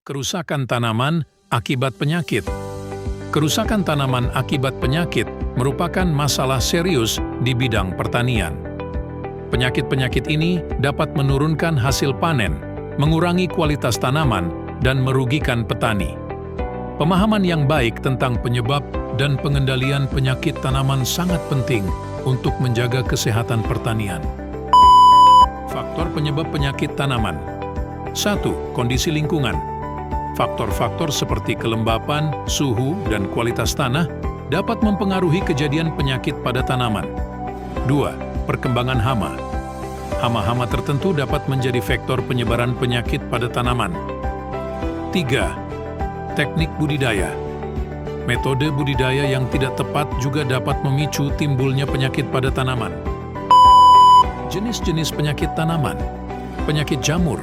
Kerusakan tanaman akibat penyakit. Kerusakan tanaman akibat penyakit merupakan masalah serius di bidang pertanian. Penyakit-penyakit ini dapat menurunkan hasil panen, mengurangi kualitas tanaman, dan merugikan petani. Pemahaman yang baik tentang penyebab dan pengendalian penyakit tanaman sangat penting untuk menjaga kesehatan pertanian. Faktor penyebab penyakit tanaman. 1. Kondisi lingkungan. Faktor-faktor seperti kelembapan, suhu, dan kualitas tanah dapat mempengaruhi kejadian penyakit pada tanaman. 2. Perkembangan hama. Hama-hama tertentu dapat menjadi faktor penyebaran penyakit pada tanaman. 3. Teknik budidaya. Metode budidaya yang tidak tepat juga dapat memicu timbulnya penyakit pada tanaman. Jenis-jenis penyakit tanaman. Penyakit jamur.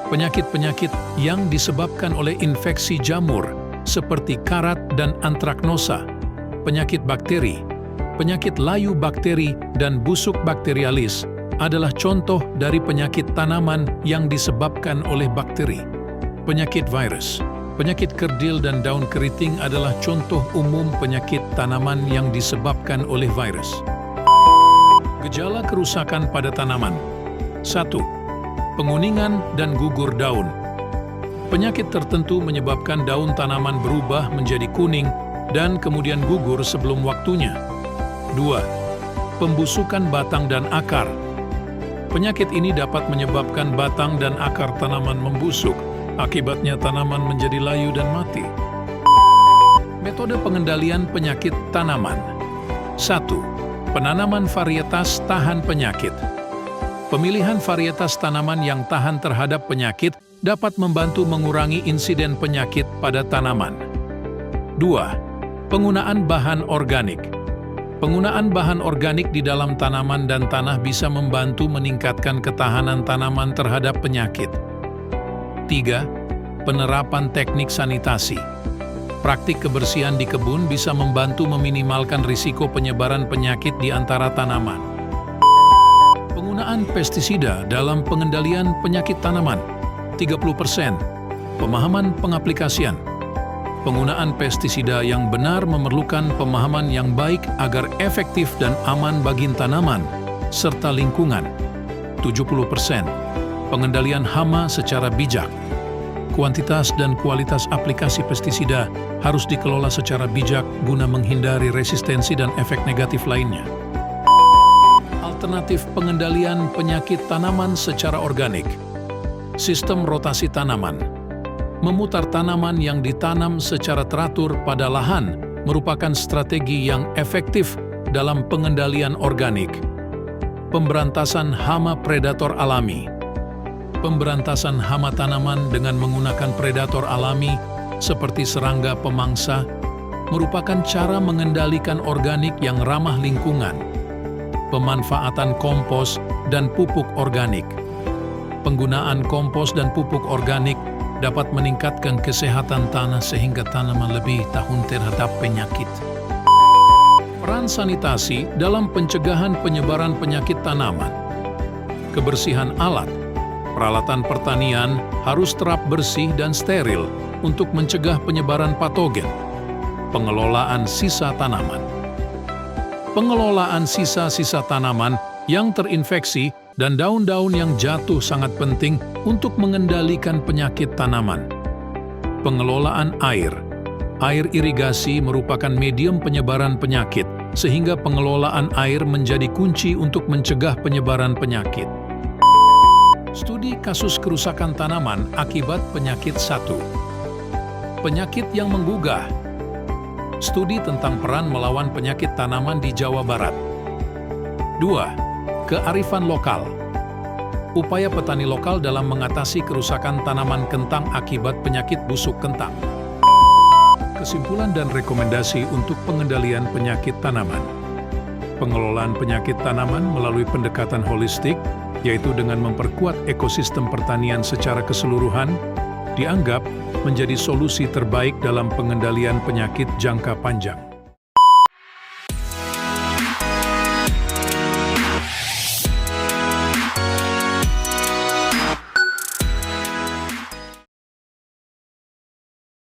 Penyakit-penyakit yang disebabkan oleh infeksi jamur seperti karat dan antraknosa, penyakit bakteri, penyakit layu bakteri, dan busuk bakterialis adalah contoh dari penyakit tanaman yang disebabkan oleh bakteri. Penyakit virus, penyakit kerdil dan daun keriting adalah contoh umum penyakit tanaman yang disebabkan oleh virus. Gejala kerusakan pada tanaman. 1. Penguningan dan gugur daun. Penyakit tertentu menyebabkan daun tanaman berubah menjadi kuning dan kemudian gugur sebelum waktunya. 2. Pembusukan batang dan akar. Penyakit ini dapat menyebabkan batang dan akar tanaman membusuk, akibatnya tanaman menjadi layu dan mati. Metode pengendalian penyakit tanaman. 1. Penanaman varietas tahan penyakit. Pemilihan varietas tanaman yang tahan terhadap penyakit dapat membantu mengurangi insiden penyakit pada tanaman. 2. Penggunaan bahan organik. Penggunaan bahan organik di dalam tanaman dan tanah bisa membantu meningkatkan ketahanan tanaman terhadap penyakit. 3. Penerapan teknik sanitasi. Praktik kebersihan di kebun bisa membantu meminimalkan risiko penyebaran penyakit di antara tanaman. Penggunaan pestisida dalam pengendalian penyakit tanaman, 30%. Pemahaman pengaplikasian. Penggunaan pestisida yang benar memerlukan pemahaman yang baik agar efektif dan aman bagi tanaman, serta lingkungan, 70%. Pengendalian hama secara bijak. Kuantitas dan kualitas aplikasi pestisida harus dikelola secara bijak guna menghindari resistensi dan efek negatif lainnya. Alternatif pengendalian penyakit tanaman secara organik. Sistem rotasi tanaman. Memutar tanaman yang ditanam secara teratur pada lahan merupakan strategi yang efektif dalam pengendalian organik. Pemberantasan hama predator alami. Pemberantasan hama tanaman dengan menggunakan predator alami seperti serangga pemangsa merupakan cara mengendalikan organik yang ramah lingkungan. Pemanfaatan kompos dan pupuk organik. Penggunaan kompos dan pupuk organik dapat meningkatkan kesehatan tanah sehingga tanaman lebih tahan terhadap penyakit. Peran sanitasi dalam pencegahan penyebaran penyakit tanaman. Kebersihan alat. Peralatan pertanian harus terap bersih dan steril untuk mencegah penyebaran patogen. Pengelolaan sisa tanaman. Pengelolaan sisa-sisa tanaman yang terinfeksi dan daun-daun yang jatuh sangat penting untuk mengendalikan penyakit tanaman. Pengelolaan air. Air irigasi merupakan medium penyebaran penyakit, sehingga pengelolaan air menjadi kunci untuk mencegah penyebaran penyakit. Studi kasus kerusakan tanaman akibat penyakit 1. Penyakit yang menggugah. Studi tentang peran melawan penyakit tanaman di Jawa Barat. 2. Kearifan lokal. Upaya petani lokal dalam mengatasi kerusakan tanaman kentang akibat penyakit busuk kentang. Kesimpulan dan rekomendasi untuk pengendalian penyakit tanaman. Pengelolaan penyakit tanaman melalui pendekatan holistik, yaitu dengan memperkuat ekosistem pertanian secara keseluruhan, dianggap menjadi solusi terbaik dalam pengendalian penyakit jangka panjang.